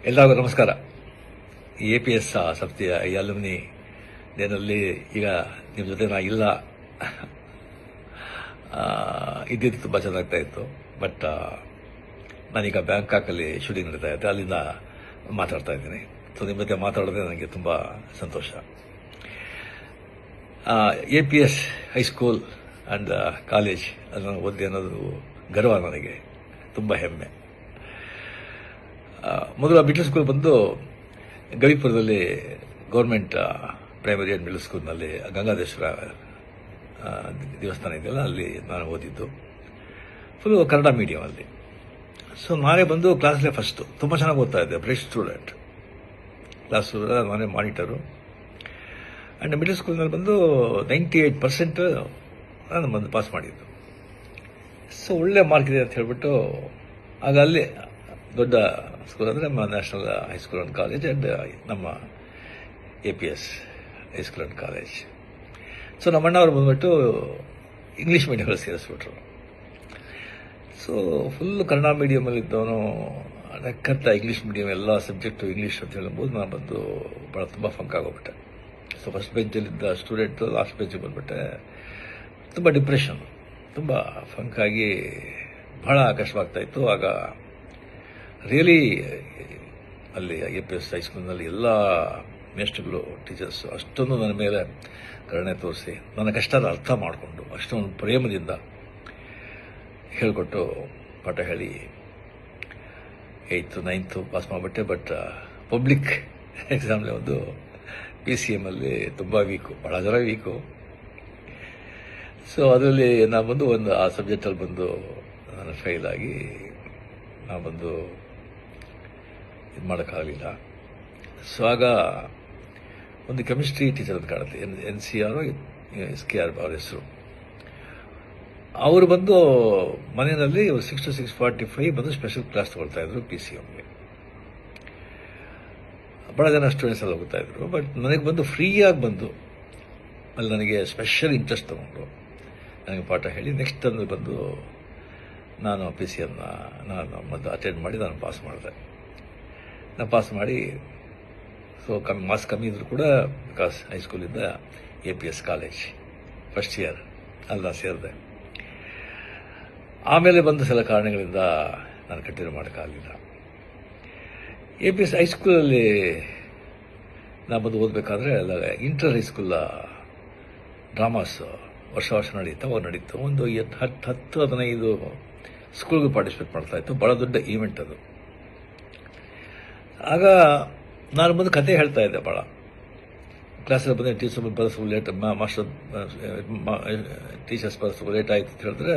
ಎಲ್ಲರಿಗೂ ನಮಸ್ಕಾರ. APS ಸಂಸ್ಥೆಯ ಈ ಅಲುಮಿನಿ ಡೇನಲ್ಲಿ ಈಗ ನಿಮ್ಮ ಜೊತೆ ನಾ ಇಲ್ಲ. ಇದ್ದಿದ್ದು ತುಂಬ ಚೆನ್ನಾಗ್ತಾ ಇತ್ತು. ಬಟ್ ನಾನೀಗ ಬ್ಯಾಂಕಾಕಲ್ಲಿ ಶೂಟಿಂಗ್ ನಡೀತಾ ಇದ್ದೆ, ಅಲ್ಲಿಂದ ಮಾತಾಡ್ತಾ ಇದ್ದೀನಿ. ಸೊ ನಿಮ್ಮ ಜೊತೆ ಮಾತಾಡೋದೇ ನನಗೆ ತುಂಬ ಸಂತೋಷ. APS ಹೈಸ್ಕೂಲ್ ಆ್ಯಂಡ್ ಕಾಲೇಜ್ ಅದನ್ನು ಓದಿ ಅನ್ನೋದು ಗರ್ವ, ನನಗೆ ತುಂಬ ಹೆಮ್ಮೆ. ಮೊದಲು ಮಿಡ್ಲ್ ಸ್ಕೂಲ್ ಬಂದು ಗವಿಪುರದಲ್ಲಿ ಗೌರ್ಮೆಂಟ್ ಪ್ರೈಮರಿ ಆ್ಯಂಡ್ ಮಿಡ್ಲ್ ಸ್ಕೂಲ್ನಲ್ಲಿ ಗಂಗಾಧೇಶ್ವರ ದೇವಸ್ಥಾನ ಇದೆಯಲ್ಲ, ಅಲ್ಲಿ ನಾನು ಓದಿದ್ದು. ಫುಲ್ಲು ಕನ್ನಡ ಮೀಡಿಯಮಲ್ಲಿ. ಸೊ ನಾನೇ ಬಂದು ಕ್ಲಾಸಲ್ಲೇ ಫಸ್ಟು, ತುಂಬ ಚೆನ್ನಾಗಿ ಓದ್ತಾ ಇದ್ದೆ, ಬ್ರೈಟ್ ಸ್ಟೂಡೆಂಟ್. ಕ್ಲಾಸ್ ನಾನೇ ಮಾನಿಟರು. ಆ್ಯಂಡ್ ಮಿಡ್ಲ್ ಸ್ಕೂಲ್ನಲ್ಲಿ ಬಂದು 98% ನಾನು ಬಂದು ಪಾಸ್ ಮಾಡಿದ್ದು. ಸೊ ಒಳ್ಳೆ ಮಾರ್ಕ್ ಇದೆ ಅಂತ ಹೇಳ್ಬಿಟ್ಟು ಆಗ ಅಲ್ಲಿ ದೊಡ್ಡ ಸ್ಕೂಲ್ ಅಂದರೆ ನಮ್ಮ national high school and college and ನಮ್ಮ APS high school and college. So ನಮ್ಮ ಅಣ್ಣವರು ಬಂದ್ಬಿಟ್ಟು ಇಂಗ್ಲೀಷ್ ಮೀಡಿಯಮಲ್ಲಿ ಸೇರಿಸ್ಬಿಟ್ರು. ಸೊ ಫುಲ್ಲು ಕನ್ನಡ ಮೀಡಿಯಮಲ್ಲಿ ಇದ್ದವನು ನಕ್ಕಂತ ಇಂಗ್ಲೀಷ್ ಮೀಡಿಯಮ್ ಎಲ್ಲ ಸಬ್ಜೆಕ್ಟು ಇಂಗ್ಲೀಷ್ ಅಂತ ಹೇಳ್ಬೋದು. ನಾನು ಬಂದು ಭಾಳ ತುಂಬ ಫಂಕ್ ಆಗೋಗ್ಬಿಟ್ಟೆ. ಸೊ ಫಸ್ಟ್ ಬೆಂಚಲ್ಲಿದ್ದ ಸ್ಟೂಡೆಂಟು ಲಾಸ್ಟ್ ಬೆಂಚಿಗೆ ಬಂದುಬಿಟ್ಟೆ. ತುಂಬ ಡಿಪ್ರೆಷನ್, ತುಂಬ ಫಂಕಾಗಿ ಭಾಳ ಕಷ್ಟವಾಗ್ತಾಯಿತ್ತು. ಆಗ ರಿಯಲಿ ಅಲ್ಲಿ APS ಹೈಸ್ಕೂಲ್ನಲ್ಲಿ ಎಲ್ಲ ಮೇಸ್ಟ್ರುಗಳು, ಟೀಚರ್ಸು ಅಷ್ಟೊಂದು ನನ್ನ ಮೇಲೆ ಕರುಣೆ ತೋರಿಸಿ ನನ್ನ ಕಷ್ಟನ ಅರ್ಥ ಮಾಡಿಕೊಂಡು ಅಷ್ಟೊಂದು ಪ್ರೇಮದಿಂದ ಹೇಳಿಕೊಟ್ಟು ಪಾಠ ಹೇಳಿ 8th 9th ಪಾಸ್ ಮಾಡಿಬಿಟ್ಟೆ. ಬಟ್ ಪಬ್ಲಿಕ್ ಎಕ್ಸಾಮ್ಲಿ ಒಂದು PCM ಅಲ್ಲಿ ತುಂಬ ವೀಕು, ಭಾಳ ಜನ ವೀಕು. ಸೊ ಅದರಲ್ಲಿ ನಾನು ಬಂದು ಆ ಸಬ್ಜೆಕ್ಟಲ್ಲಿ ಬಂದು ನಾನು ಫೇಲ್ ಆಗಿ ನಾನು ಬಂದು ಇದು ಮಾಡೋಕ್ಕಾಗಲಿಲ್ಲ. ಸೊ ಆಗ ಒಂದು ಕೆಮಿಸ್ಟ್ರಿ ಟೀಚರ್ ಅಂತ ಕಾಣುತ್ತೆ, NCR SKR ಅವ್ರ ಹೆಸರು. ಅವರು ಬಂದು ಮನೆಯಲ್ಲಿ 6 to 6:45 ಬಂದು ಸ್ಪೆಷಲ್ ಕ್ಲಾಸ್ ತಗೊಳ್ತಾ ಇದ್ರು PCMಗೆ. ಭಾಳ ಜನ ಸ್ಟೂಡೆಂಟ್ಸ್ ಎಲ್ಲ ಹೋಗ್ತಾ ಇದ್ರು. ಬಟ್ ನನಗೆ ಬಂದು ಫ್ರೀಯಾಗಿ ಬಂದು ಅಲ್ಲಿ ನನಗೆ ಸ್ಪೆಷಲ್ ಇಂಟ್ರೆಸ್ಟ್ ತೊಗೊಂಡು ನನಗೆ ಪಾಠ ಹೇಳಿ ನೆಕ್ಸ್ಟ್ ತಂದು ಬಂದು ನಾನು PCMನ ನಾನು ಮೊದಲು ಅಟೆಂಡ್ ಮಾಡಿ ನಾನು ಪಾಸ್ ಮಾಡಿದೆ. ನಾನು ಪಾಸ್ ಮಾಡಿ ಸೊ ಮಾರ್ಕ್ಸ್ ಕಮ್ಮಿ ಇದ್ದರೂ ಕೂಡ ಬಿಕಾಸ್ ಹೈಸ್ಕೂಲಿಂದ APS ಕಾಲೇಜ್ ಫಸ್ಟ್ ಇಯರ್ ಅಲ್ಲ ಸೇರಿದೆ. ಆಮೇಲೆ ಬಂದ ಸಲ ಕಾರಣಗಳಿಂದ ನಾನು ಕಂಟಿನ್ಯೂ ಮಾಡೋಕ್ಕಾಗಲಿಲ್ಲ. APS ಹೈಸ್ಕೂಲಲ್ಲಿ ನಾನು ಬಂದು ಓದಬೇಕಾದ್ರೆ ಅಲ್ಲ ಇಂಟರ್ ಹೈಸ್ಕೂಲ ಡ್ರಾಮಾಸ್ ವರ್ಷ ನಡೀತು. ಒಂದು 10-15 ಸ್ಕೂಲ್ಗೆ ಪಾರ್ಟಿಸಿಪೇಟ್ ಮಾಡ್ತಾಯಿತ್ತು. ಭಾಳ ದೊಡ್ಡ ಈವೆಂಟ್ ಅದು. ಆಗ ನಾನು ಬಂದು ಕತೆ ಹೇಳ್ತಾ ಇದ್ದೆ. ಭಾಳ ಕ್ಲಾಸಲ್ಲಿ ಬಂದು ಟೀಚರ್ಸ್ ಬರೋದು ಲೇಟ್ ಆಯಿತು ಅಂತ ಹೇಳಿದ್ರೆ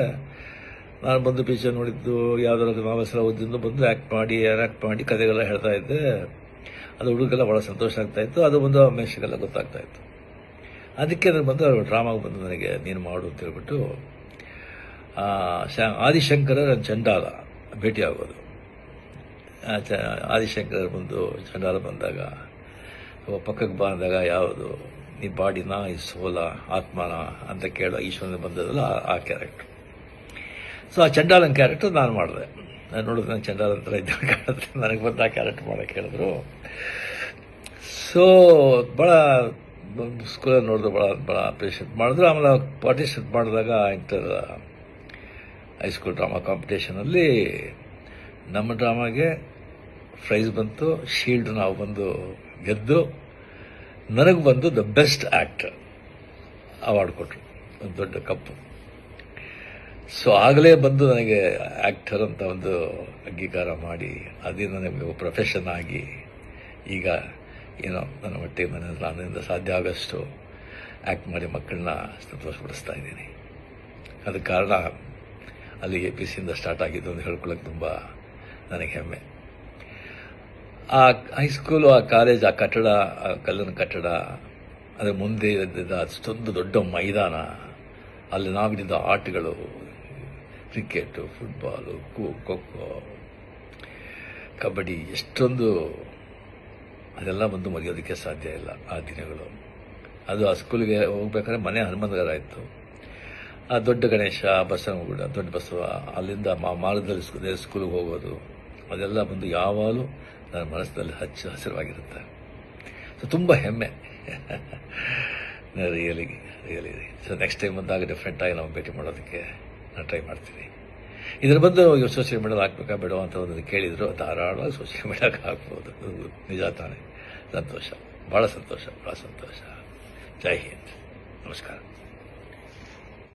ನಾನು ಬಂದು ಪಿಕ್ಚರ್ ನೋಡಿದ್ದು ಯಾವುದಾದ್ರು ನಾವೆಲ್ಸ್ ಎಲ್ಲ ಓದಿದ್ದು ಬಂದು ಆ್ಯಕ್ಟ್ ಮಾಡಿ ಕತೆಗೆಲ್ಲ ಹೇಳ್ತಾ ಇದ್ದೆ. ಅದು ಹುಡುಗೆಲ್ಲ ಭಾಳ ಸಂತೋಷ ಆಗ್ತಾಯಿತ್ತು. ಅದು ಬಂದು ಮೆಷಿಗೆಲ್ಲ ಗೊತ್ತಾಗ್ತಾಯಿತ್ತು. ಅದಕ್ಕೆ ನಾನು ಬಂದು ಡ್ರಾಮಾಗೆ ಬಂದು ನನಗೆ ನೀನು ಮಾಡು ಅಂತ ಹೇಳ್ಬಿಟ್ಟು ಆದಿಶಂಕರ ನನ್ನ ಚಂಡಾಲ ಭೇಟಿ ಆಗೋದು. ಆದಿಶಂಕರ್ ಬಂದು ಚಂಡಾಲ ಬಂದಾಗ ಪಕ್ಕಕ್ಕೆ ಬಂದಾಗ ಯಾವುದು ನೀ ಬಾಡಿನ ಈ ಸೋಲ ಆತ್ಮನ ಅಂತ ಕೇಳೋ ಈಶ್ವರನ ಬಂದದಲ್ಲ ಆ ಕ್ಯಾರೆಕ್ಟ್ರು. ಸೊ ಆ ಚಂಡಾಲನ ಕ್ಯಾರೆಕ್ಟರ್ ನಾನು ಮಾಡಿದೆ. ನಾನು ನೋಡಿದ್ರೆ ನಂಗೆ ಚಂಡಾಲನ ಥರ ಇದ್ದ ಕಾಣುತ್ತೆ. ನನಗೆ ಬಂದು ಆ ಕ್ಯಾರೆಕ್ಟರ್ ಮಾಡೋಕ್ಕೆ ಹೇಳಿದ್ರು. ಸೊ ಭಾಳ ಸ್ಕೂಲಲ್ಲಿ ನೋಡಿದ್ರು, ಭಾಳ ಅಪ್ರಿಷಿಯೇಟ್ ಮಾಡಿದ್ರು. ಆಮೇಲೆ ಪಾರ್ಟಿಸಿಪೇಟ್ ಮಾಡಿದಾಗ ಇಂಟರ್ ಹೈಸ್ಕೂಲ್ ಡ್ರಾಮಾ ಕಾಂಪಿಟೇಷನಲ್ಲಿ ನಮ್ಮ ಡ್ರಾಮಾಗೆ ಪ್ರೈಸ್ ಬಂತು, ಶೀಲ್ಡ್ ನಾವು ಬಂದು ಗೆದ್ದು ನನಗೆ ಬಂದು ದ ಬೆಸ್ಟ್ ಆ್ಯಕ್ಟರ್ ಅವಾರ್ಡ್ ಕೊಟ್ಟರು, ಒಂದು ದೊಡ್ಡ ಕಪ್ಪು. ಸೊ ಆಗಲೇ ಬಂದು ನನಗೆ ಆ್ಯಕ್ಟರ್ ಅಂತ ಒಂದು ಅಂಗೀಕಾರ ಮಾಡಿ ಅದೇ ನನಗೆ ಪ್ರೊಫೆಷನ್ ಆಗಿ ಈಗ ಏನೋ ನನ್ನ ಹೊಟ್ಟೆ ಮನೆಯಲ್ಲಿ ನನ್ನಿಂದ ಸಾಧ್ಯ ಆಗೋಷ್ಟು ಆ್ಯಕ್ಟ್ ಮಾಡಿ ಮಕ್ಕಳನ್ನ ಸಂತೋಷಪಡಿಸ್ತಾ ಇದ್ದೀನಿ. ಅದಕ್ಕೆ ಕಾರಣ ಅಲ್ಲಿ APCಯಿಂದ ಸ್ಟಾರ್ಟ್ ಆಗಿದ್ದು ಅಂತ ಹೇಳ್ಕೊಳ್ಳೋಕೆ ತುಂಬ ನನಗೆ ಹೆಮ್ಮೆ. ಆ ಹೈಸ್ಕೂಲು, ಆ ಕಾಲೇಜ್, ಆ ಕಟ್ಟಡ, ಆ ಕಲ್ಲಿನ ಕಟ್ಟಡ, ಅದರ ಮುಂದೆ ಇದ್ದಿದ್ದ ಅಷ್ಟೊಂದು ದೊಡ್ಡ ಮೈದಾನ, ಅಲ್ಲಿ ನಾವಿದ್ದ ಆಟಗಳು, ಕ್ರಿಕೆಟು, ಫುಟ್ಬಾಲು, ಖೋ-ಖೋ, ಕಬಡ್ಡಿ, ಎಷ್ಟೊಂದು ಅದೆಲ್ಲ ಬಂದು ಮರೆಯೋದಕ್ಕೆ ಸಾಧ್ಯ ಇಲ್ಲ ಆ ದಿನಗಳು. ಅದು ಆ ಸ್ಕೂಲಿಗೆ ಹೋಗ್ಬೇಕಾದ್ರೆ ಮನೆ ಹನುಮಂತಗರ ಇತ್ತು. ಆ ದೊಡ್ಡ ಗಣೇಶ, ಬಸವನಗುಡ, ದೊಡ್ಡ ಬಸವ, ಅಲ್ಲಿಂದ ಮಾರ್ಗದಲ್ಲಿ ಸ್ಕೂಲಿಗೆ ಹೋಗೋದು, ಅದೆಲ್ಲ ಬಂದು ಯಾವಾಗಲೂ ನನ್ನ ಮನಸ್ಸಿನಲ್ಲಿ ಹಸಿರವಾಗಿರುತ್ತೆ. ಸೊ ತುಂಬ ಹೆಮ್ಮೆ. ರಿಯಲಿ ಸೊ ನೆಕ್ಸ್ಟ್ ಟೈಮ್ ಬಂದಾಗ ಡೆಫಿನೆಟಾಗಿ ನಾವು ಭೇಟಿ ಮಾಡೋದಕ್ಕೆ ನಾನು ಟ್ರೈ ಮಾಡ್ತೀನಿ. ಇದರ ಬಂದು ಇವರು ಸೋಷಿಯಲ್ ಮೀಡಿಯಾದಲ್ಲಿ ಹಾಕ್ಬೇಕಾ ಬೇಡ ಅಂತ ಒಂದು ಕೇಳಿದ್ರು. ಧಾರಾಳವಾಗಿ ಸೋಷಿಯಲ್ ಮೀಡಿಯಾಗೆ ಹಾಕ್ಬೋದು. ನಿಜ ತಾನೆ. ಸಂತೋಷ, ಭಾಳ ಸಂತೋಷ. ಜೈ ಹಿಂದ್. ನಮಸ್ಕಾರ.